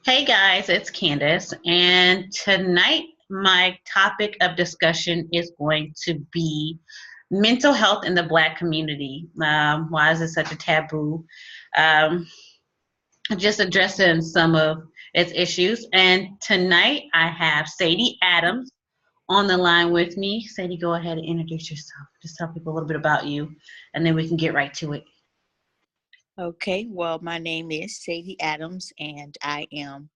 Hey guys, it's Candace, and tonight my topic of discussion is going to be mental health in the Black community. Why is it such a taboo? Um, just addressing some of its issues. And tonight I have Sadie Adams on the line with me. Sadie, go ahead and introduce yourself. Just tell people a little bit about you, and then we can get right to it. Okay, well, my name is Sadie Adams, and I am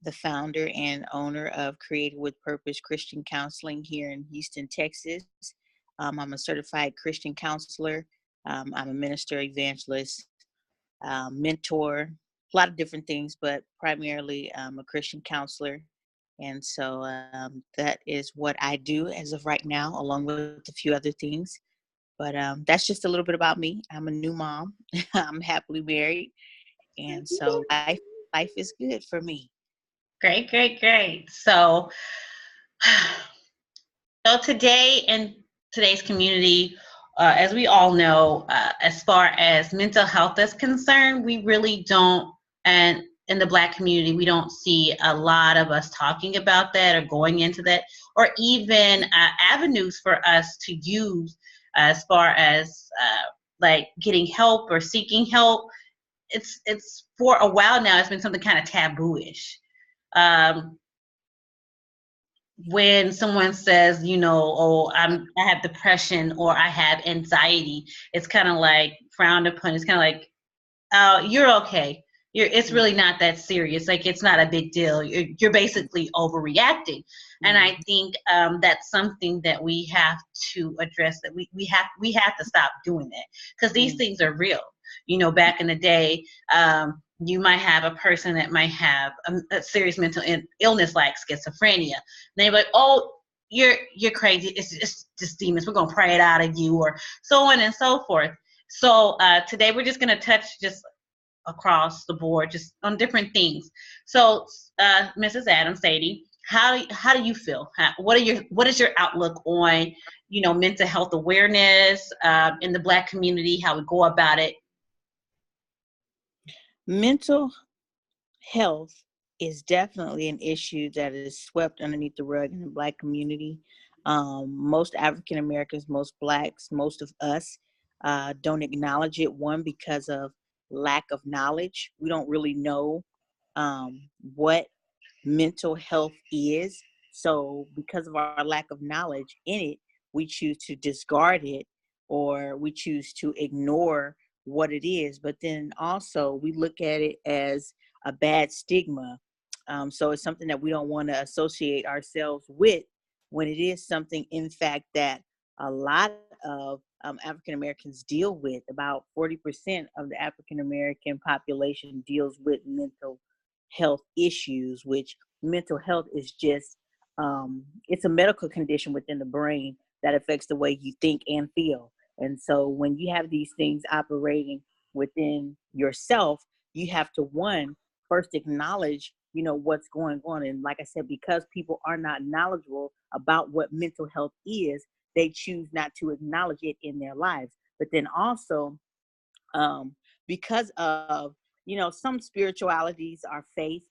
the founder and owner of Created with Purpose Christian Counseling here in Houston, Texas. I'm a certified Christian counselor. I'm a minister, evangelist, mentor, a lot of different things, but primarily I'm a Christian counselor. And so that is what I do as of right now, along with a few other things. But that's just a little bit about me. I'm a new mom. I'm happily married, and so life is good for me. Great, great, great. So today in today's community, as we all know, as far as mental health is concerned, we really don't, and in the Black community, we don't see a lot of us talking about that or going into that, or even avenues for us to use as far as like getting help or seeking help. It's for a while now. It's been something kind of taboo-ish. Um, when someone says, oh, I have depression or I have anxiety, it's kind of like frowned upon. It's kind of like, oh, you're okay. It's Mm-hmm. really not that serious. Like, it's not a big deal. You're basically overreacting. And I think that's something that we have to address, that we have to stop doing that, because these things are real. Back in the day, you might have a person that might have a serious mental illness like schizophrenia. And they're like, oh, you're crazy. It's just demons. We're gonna pray it out of you, or so on and so forth. So today we're just going to touch just across the board, just on different things. So, Mrs. Adams, Sadie, how do you feel? What is your outlook on mental health awareness in the Black community? How we go about it? Mental health is definitely an issue that is swept underneath the rug in the Black community. Most African Americans, most Blacks, most of us don't acknowledge it. One, because of lack of knowledge. We don't really know what mental health is. So, because of our lack of knowledge in it, we choose to discard it, or we choose to ignore what it is. But then also, we look at it as a bad stigma. So, it's something that we don't want to associate ourselves with, when it is something, in fact, that a lot of African Americans deal with. About 40% of the African American population deals with mental health issues, which mental health is just it's a medical condition within the brain that affects the way you think and feel. And so when you have these things operating within yourself, you have to, one, first acknowledge what's going on. And like I said, because people are not knowledgeable about what mental health is, they choose not to acknowledge it in their lives. But then also, because of some spiritualities, our faith,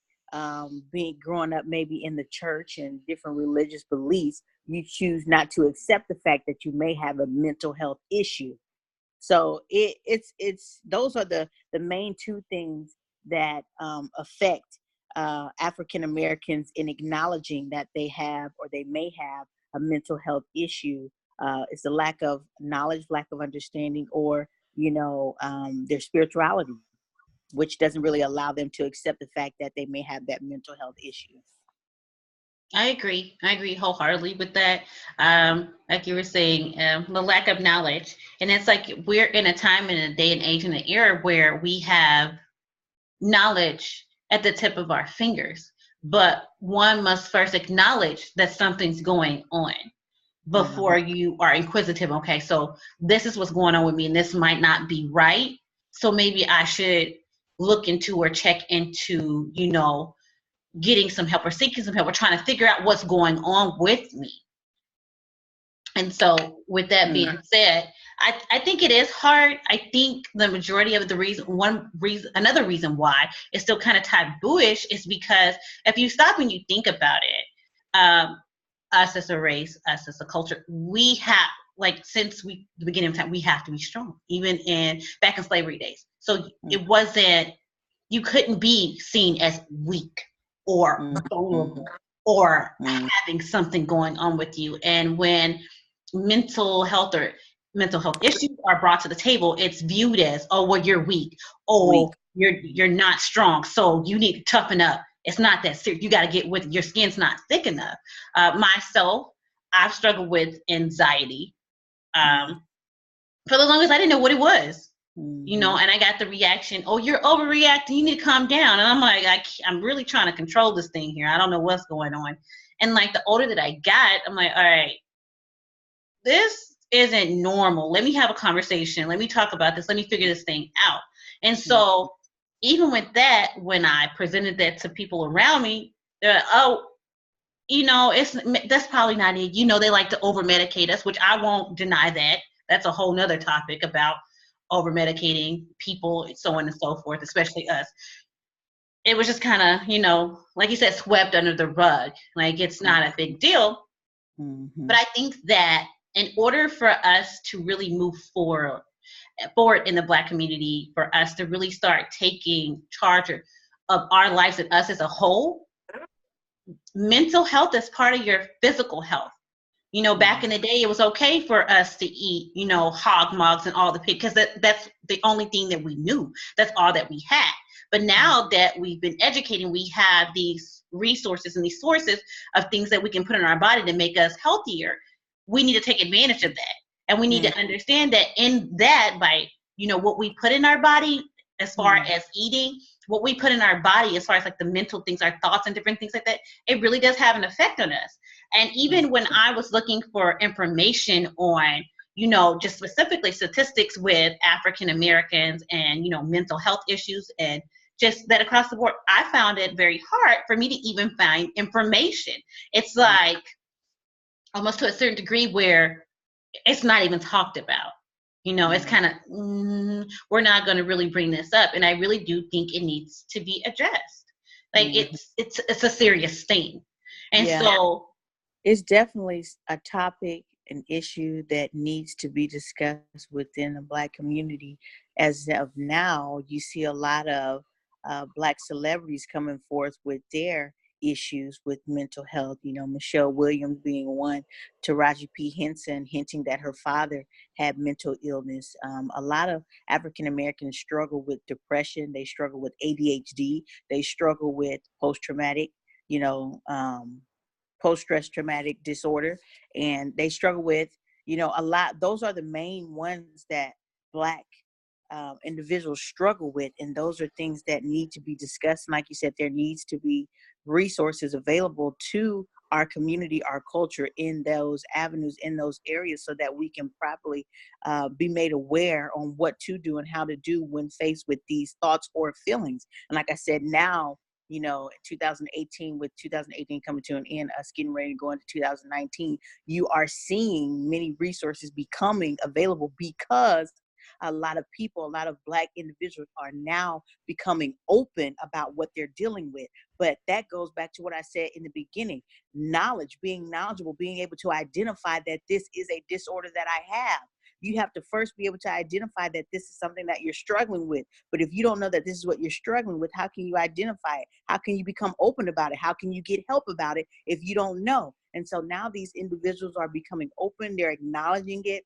being growing up maybe in the church and different religious beliefs, you choose not to accept the fact that you may have a mental health issue. So it's those are the main two things that affect African Americans in acknowledging that they have, or they may have, a mental health issue. It's the lack of knowledge, lack of understanding, or their spirituality, which doesn't really allow them to accept the fact that they may have that mental health issue. I agree. I agree wholeheartedly with that. Like you were saying, the lack of knowledge, and it's like we're in a time, in a day and age, in an era where we have knowledge at the tip of our fingers. But one must first acknowledge that something's going on before Mm-hmm. you are inquisitive. Okay, so this is what's going on with me, and this might not be right. So maybe I should look into or check into, getting some help or seeking some help or trying to figure out what's going on with me. And so, with that being said, I think it is hard. I think the majority of the another reason why it's still kind of tabooish is because if you stop and you think about it, us as a race, us as a culture, we have, like, since the beginning of time, we have to be strong, even back in slavery days. So it wasn't, you couldn't be seen as weak or vulnerable or having something going on with you. And when mental health issues are brought to the table, it's viewed as, oh, well, you're weak. Oh, you're not strong. So you need to toughen up. It's not that serious. You got to get with it. Your skin's not thick enough. Myself, I've struggled with anxiety. For the longest, I didn't know what it was. And I got the reaction, oh, you're overreacting, you need to calm down. And I'm like, I'm really trying to control this thing here. I don't know what's going on. And like the older that I got, I'm like, all right, this isn't normal. Let me have a conversation. Let me talk about this. Let me figure this thing out. And so even with that, when I presented that to people around me, they're like, oh, that's probably not it. They like to over medicate us, which I won't deny that. That's a whole nother topic about over medicating people, so on and so forth, especially us. It was just kind of, like you said, swept under the rug. Like, it's not a big deal. But I think that in order for us to really move forward in the Black community, for us to really start taking charge of our lives and us as a whole, mental health is part of your physical health. Back in the day, it was okay for us to eat, hog mugs and all the pig, because that's the only thing that we knew. That's all that we had. But now that we've been educating, we have these resources and these sources of things that we can put in our body to make us healthier. We need to take advantage of that. And we need to understand that in that, by, what we put in our body as far as eating, what we put in our body as far as like the mental things, our thoughts and different things like that, it really does have an effect on us. And even when I was looking for information on, just specifically statistics with African Americans and, mental health issues and just that across the board, I found it very hard for me to even find information. It's like almost to a certain degree where it's not even talked about. It's kind of, we're not going to really bring this up. And I really do think it needs to be addressed. Like it's a serious thing. And so it's definitely a topic, an issue that needs to be discussed within the Black community. As of now, you see a lot of Black celebrities coming forth with their issues with mental health. Michelle Williams being one, Taraji P. Henson hinting that her father had mental illness. A lot of African Americans struggle with depression. They struggle with ADHD. They struggle with post-traumatic, post-stress traumatic disorder, and they struggle with, a lot. Those are the main ones that Black individuals struggle with, and those are things that need to be discussed. And like you said, there needs to be resources available to our community, our culture, in those avenues, in those areas, so that we can properly be made aware on what to do and how to do when faced with these thoughts or feelings. And like I said, now, 2018, with 2018 coming to an end, us getting ready to go into 2019, you are seeing many resources becoming available because a lot of people, a lot of Black individuals are now becoming open about what they're dealing with. But that goes back to what I said in the beginning: knowledge, being knowledgeable, being able to identify that this is a disorder that I have. You have to first be able to identify that this is something that you're struggling with. But if you don't know that this is what you're struggling with, how can you identify it? How can you become open about it? How can you get help about it if you don't know? And so now these individuals are becoming open, they're acknowledging it,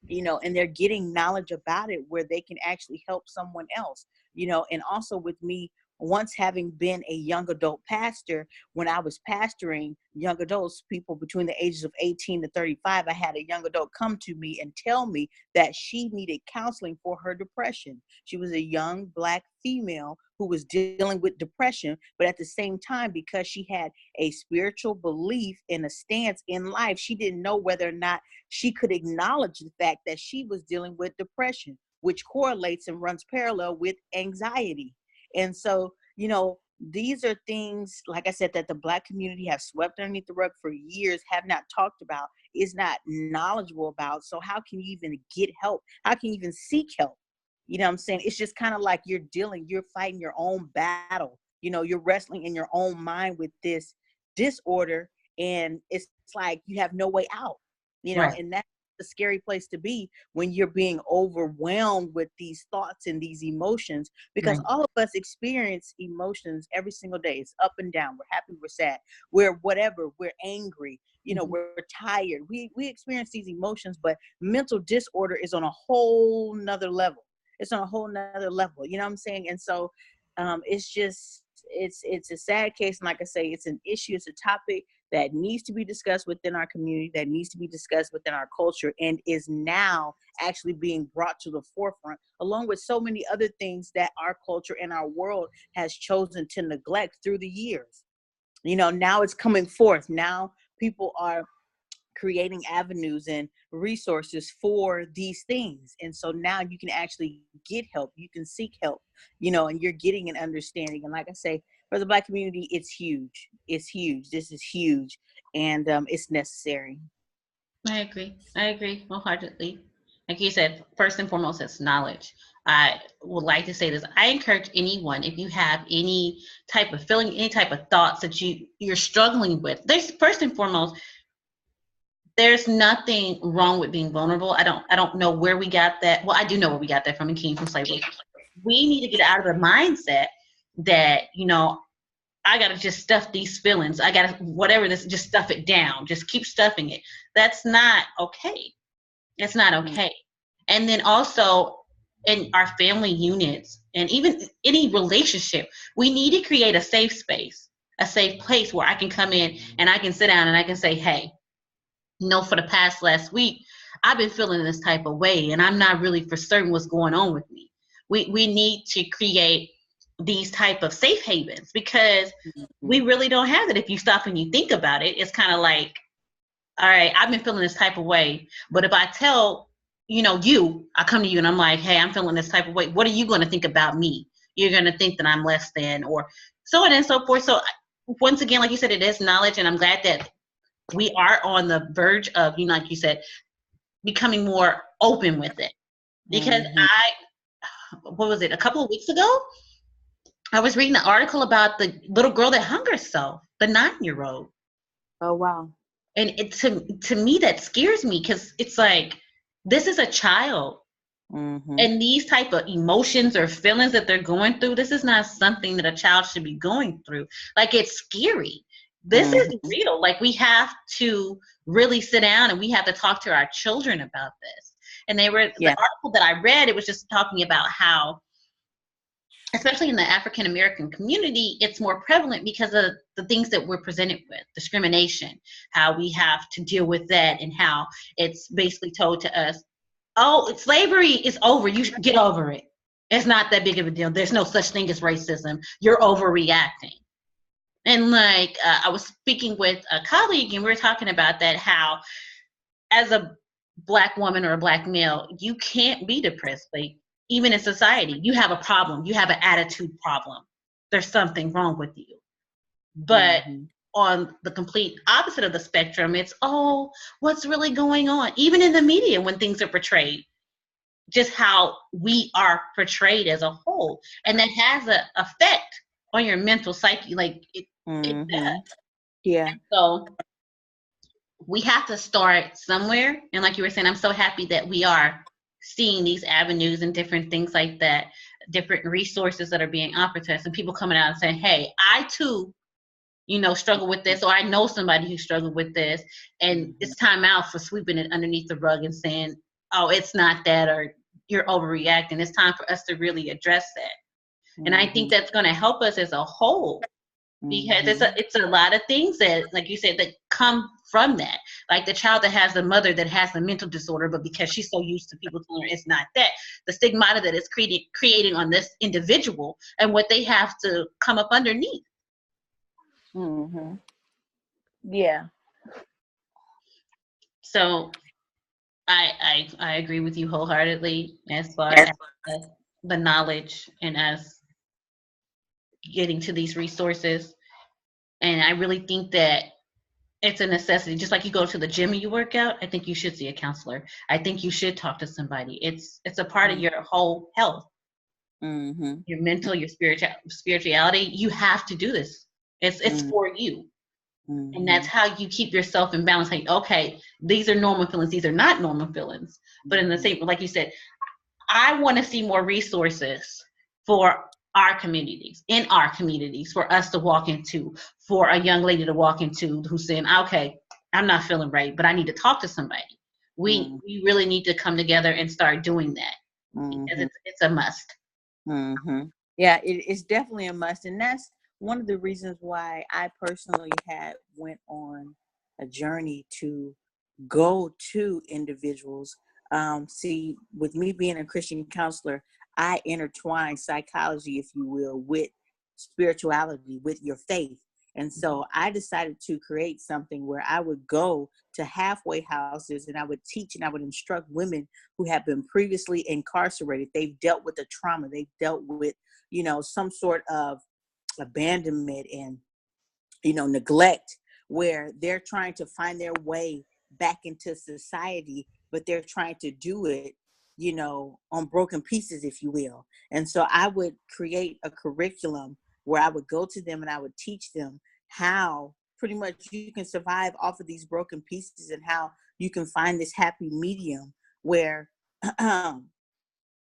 and they're getting knowledge about it where they can actually help someone else, and also with me, once having been a young adult pastor, when I was pastoring young adults, people between the ages of 18 to 35, I had a young adult come to me and tell me that she needed counseling for her depression. She was a young Black female who was dealing with depression, but at the same time, because she had a spiritual belief and a stance in life, she didn't know whether or not she could acknowledge the fact that she was dealing with depression, which correlates and runs parallel with anxiety. And so, these are things, like I said, that the Black community have swept underneath the rug for years, have not talked about. is not knowledgeable about. So how can you even get help? How can you even seek help? You know what I'm saying? It's just kind of like you're fighting your own battle. You know, you're wrestling in your own mind with this disorder, and it's like you have no way out, you know, Right. and that's a scary place to be when you're being overwhelmed with these thoughts and these emotions, because Right. all of us experience emotions every single day. It's up and down. We're happy, we're sad, we're whatever, we're angry, you know, Mhm. we're tired. We experience these emotions, but mental disorder is on a whole nother level. It's on a whole nother level, you know what I'm saying? And so it's just, it's a sad case. And like I say, it's an issue, it's a topic that needs to be discussed within our community, that needs to be discussed within our culture, and is now actually being brought to the forefront, along with so many other things that our culture and our world has chosen to neglect through the years. You know, now it's coming forth. Now people are creating avenues and resources for these things. And so now you can actually get help, you can seek help, you know, and you're getting an understanding. And like I say, for the Black community, it's huge. It's huge. This is huge. And it's necessary. I agree wholeheartedly. Like you said, first and foremost, it's knowledge. I would like to say this. I encourage anyone, if you have any type of feeling, any type of thoughts that you're struggling with, there's first and foremost, there's nothing wrong with being vulnerable. I don't know where we got that. Well, I do know where we got that from. It came from slavery. We need to get out of the mindset that, I gotta just stuff these feelings. I gotta whatever this, just stuff it down. Just keep stuffing it. That's not okay. It's not okay. And then also in our family units and even any relationship, we need to create a safe space, a safe place where I can come in and I can sit down and I can say, hey, for the past last week, I've been feeling this type of way and I'm not really for certain what's going on with me. We need to create these type of safe havens because we really don't have it. If you stop and you think about it, it's kind of like, all right, I've been feeling this type of way. But if I tell, I come to you and I'm like, hey, I'm feeling this type of way. What are you going to think about me? You're going to think that I'm less than, or so on and so forth. So once again, like you said, it is knowledge. And I'm glad that we are on the verge of, like you said, becoming more open with it. Because what was it, a couple of weeks ago? I was reading an article about the little girl that hung herself, the 9-year-old. Oh, wow. And it to me that scares me because it's like, this is a child. And these type of emotions or feelings that they're going through, this is not something that a child should be going through. Like, it's scary. This is real. Like, we have to really sit down and we have to talk to our children about this. And the article that I read, it was just talking about how, especially in the African American community, it's more prevalent because of the things that we're presented with, discrimination, how we have to deal with that, and how it's basically told to us, oh, slavery is over. You should get over it. It's not that big of a deal. There's no such thing as racism. You're overreacting. And like, I was speaking with a colleague and we were talking about that, how as a Black woman or a Black male, you can't be depressed. Like, even in society, you have a problem. You have an attitude problem. There's something wrong with you. But on the complete opposite of the spectrum, it's, oh, what's really going on? Even in the media, when things are portrayed, just how we are portrayed as a whole. And that has an effect on your mental psyche. Like, it does. Yeah. And so we have to start somewhere. And like you were saying, I'm so happy that we are seeing these avenues and different things like that, different resources that are being offered to us, and people coming out and saying, hey, I too, struggle with this, or I know somebody who struggled with this, and it's time out for sweeping it underneath the rug and saying, oh, it's not that, or you're overreacting. It's time for us to really address that. And I think that's going to help us as a whole, because it's a lot of things that, like you said, that come from that. Like the child that has a mother that has a mental disorder, but because she's so used to people telling her it's not that, the stigmata that it's creating on this individual and what they have to come up underneath. Yeah. So I agree with you wholeheartedly as far as the knowledge and us getting to these resources. And I really think that It's a necessity. Just like you go to the gym and you work out, I think you should see a counselor. I think you should talk to somebody. It's a part of your whole health, Mm-hmm. your mental, your spirituality. You have to do this. It's for you. And Mm-hmm. that's how you keep yourself in balance. Like, okay, these are normal feelings. These are not normal feelings. But in the Mm-hmm. same, like you said, I want to see more resources for our communities, in our communities, for us to walk into, for a young lady to walk into who's saying, okay, I'm not feeling right, but I need to talk to somebody. We really need to come together and start doing that because Mm-hmm. it's a must. Mm-hmm. Yeah, it's definitely a must, and that's one of the reasons why I personally had went on a journey to go to individuals. See, with me being a Christian counselor, I intertwine psychology, if you will, with spirituality, with your faith. And so I decided to create something where I would go to halfway houses and I would teach and I would instruct women who have been previously incarcerated. They've dealt with the trauma, they've dealt with, some sort of abandonment and neglect, where they're trying to find their way back into society, but they're trying to do it, on broken pieces, if you will. And so I would create a curriculum where I would go to them and I would teach them how pretty much you can survive off of these broken pieces and how you can find this happy medium where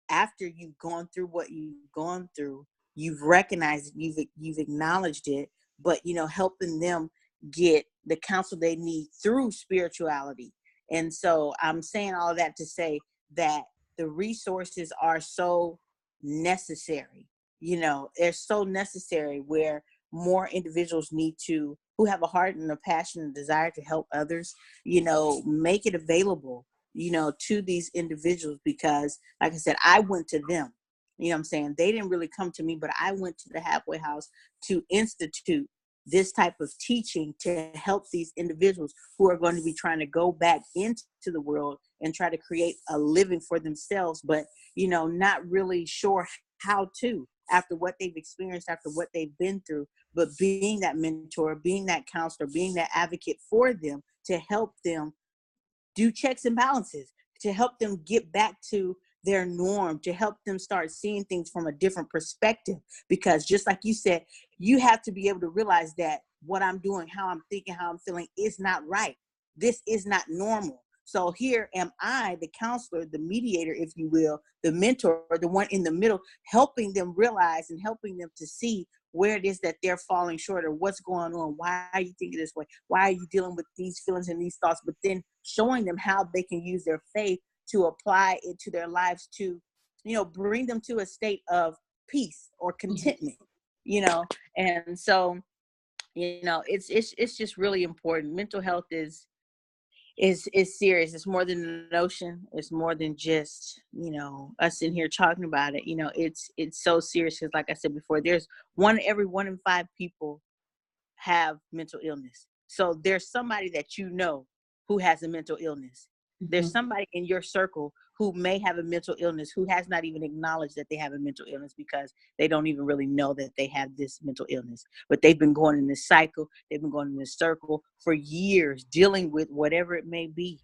after you've gone through what you've gone through, you've recognized it, you've acknowledged it, but helping them get the counsel they need through spirituality. And so I'm saying all of that to say that the resources are so necessary. They're so necessary, where more individuals need to, who have a heart and a passion and desire to help others, make it available, to these individuals. Because like I said, I went to them, what I'm saying? They didn't really come to me, but I went to the halfway house to institute this type of teaching to help these individuals who are going to be trying to go back into the world and try to create a living for themselves, but, not really sure how to, after what they've experienced, after what they've been through. But being that mentor, being that counselor, being that advocate for them to help them do checks and balances, to help them get back to their norm, to help them start seeing things from a different perspective. Because just like you said, you have to be able to realize that what I'm doing, how I'm thinking, how I'm feeling is not right. This is not normal. So here am I, the counselor, the mediator, if you will, the mentor, the one in the middle, helping them realize and helping them to see where it is that they're falling short, or what's going on. Why are you thinking this way? Why are you dealing with these feelings and these thoughts? But then showing them how they can use their faith to apply it to their lives to, bring them to a state of peace or contentment, and so, it's just really important. Mental health is serious. It's more than a notion. It's more than just, us in here talking about it. It's so serious, because like I said before, there's every 1 in 5 people have mental illness. So there's somebody that who has a mental illness. There's Mhm. somebody in your circle who may have a mental illness, who has not even acknowledged that they have a mental illness, because they don't even really know that they have this mental illness. But they've been going in this cycle, they've been going in this circle for years, dealing with whatever it may be.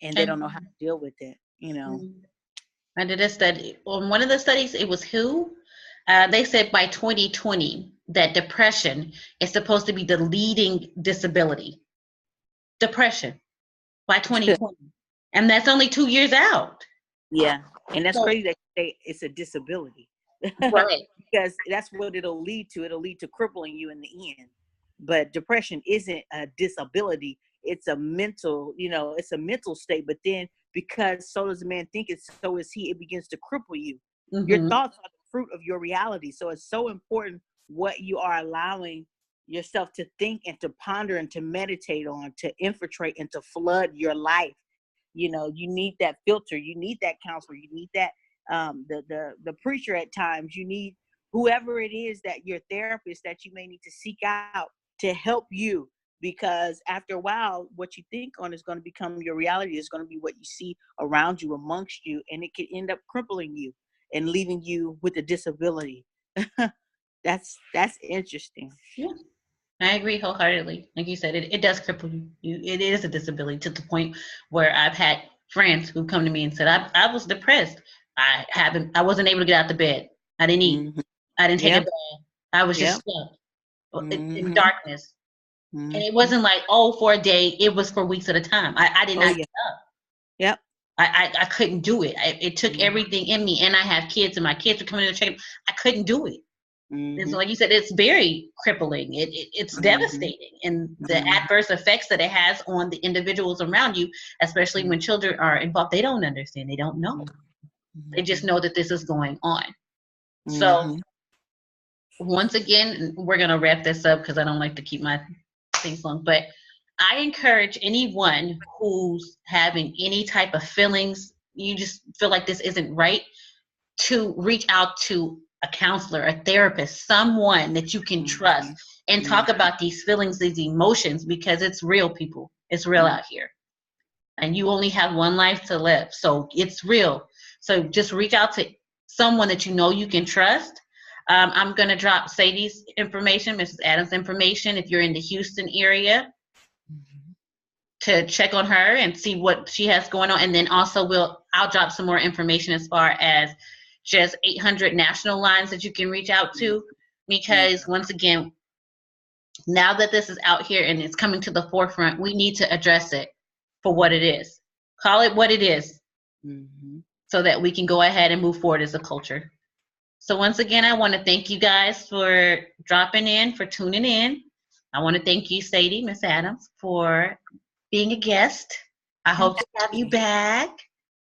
And they don't know how to And deal with it. I did a study. On one of the studies, it was who? They said by 2020 that depression is supposed to be the leading disability. Depression by 2020. And that's only 2 years out. Yeah. And that's So, crazy that you say it's a disability. right. Because that's what it'll lead to. It'll lead to crippling you in the end. But depression isn't a disability. It's a mental, it's a mental state. But then, because so does a man think it, so is he, it begins to cripple you. Your Hmm. thoughts are the fruit of your reality. So it's so important what you are allowing yourself to think and to ponder and to meditate on, to infiltrate and to flood your life. You need that filter, you need that counselor, you need that the preacher at times, you need whoever it is, that your therapist that you may need to seek out to help you. Because after a while, what you think on is going to become your reality. Is going to be what you see around you, amongst you, and it could end up crippling you and leaving you with a disability. That's interesting. Yeah. I agree wholeheartedly. Like you said, it does cripple you. It is a disability to the point where I've had friends who come to me and said, I was depressed. I wasn't able to get out the bed. I didn't eat. Mm-hmm. I didn't take a Yep. bath. I was just Yep. stuck in Mm-hmm. darkness. And it Mm-hmm. wasn't like, oh, for a day. It was for weeks at a time. I did Oh not yeah. get up. Yep. I couldn't do it. It took Mm-hmm. everything in me. And I have kids, and my kids were coming in to check. I couldn't do it. And so, Mm-hmm. like you said, it's very crippling. It's Mm-hmm. devastating, and the Mm-hmm. adverse effects that it has on the individuals around you, especially when children are involved, they don't understand. They don't know. They just Mm-hmm. know that this is going on. So, Mm-hmm. once again, we're gonna wrap this up because I don't like to keep my things long. But I encourage anyone who's having any type of feelings, you just feel like this isn't right, to reach out to a counselor, a therapist, someone that you can trust, and talk Mm-hmm. about these feelings, these emotions, because it's real, people. It's real Mm-hmm. out here. And you only have one life to live. So it's real. So just reach out to someone that you know you can trust. I'm going to drop Sadie's information, Mrs. Adams' information, if you're in the Houston area, to check on her and see what she has going on. And then also I'll drop some more information as far as just 800 national lines that you can reach out to, because once again, now that this is out here and it's coming to the forefront, we need to address it for what it is. Call it what it is, Mm-hmm. so that we can go ahead and move forward as a culture. So once again, I want to thank you guys for dropping in, for tuning in. I want to thank you, Sadie, Miss Adams, for being a guest. I hope to have you Absolutely. back.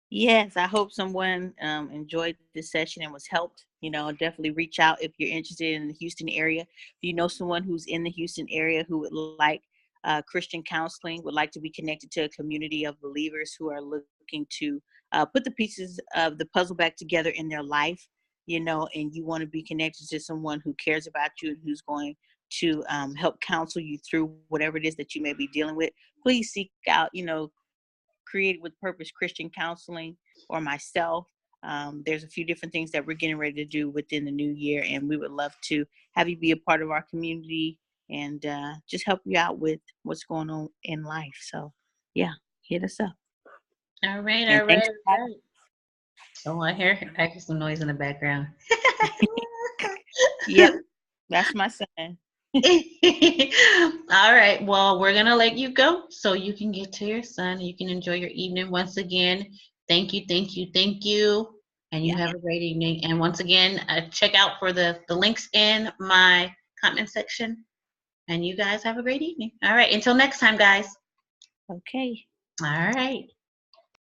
Yes, I hope someone enjoyed this session and was helped. Definitely reach out if you're interested in the Houston area. If you know someone who's in the Houston area who would like Christian counseling, would like to be connected to a community of believers who are looking to put the pieces of the puzzle back together in their life, and you want to be connected to someone who cares about you and who's going to help counsel you through whatever it is that you may be dealing with, please seek out, Created with Purpose Christian Counseling or myself. There's a few different things that we're getting ready to do within the new year, and we would love to have you be a part of our community and just help you out with what's going on in life. So, yeah, hit us up. All right, And all right, thanks for all having right. Oh, I hear some noise in the background. me. Yep, that's my son. All right. Well, we're going to let you go so you can get to your son. You can enjoy your evening. Once again, thank you, thank you, thank you. And you Yeah, have a great evening. And once again, check out for the links in my comment section. And you guys have a great evening. All right. Until next time, guys. okay. All right.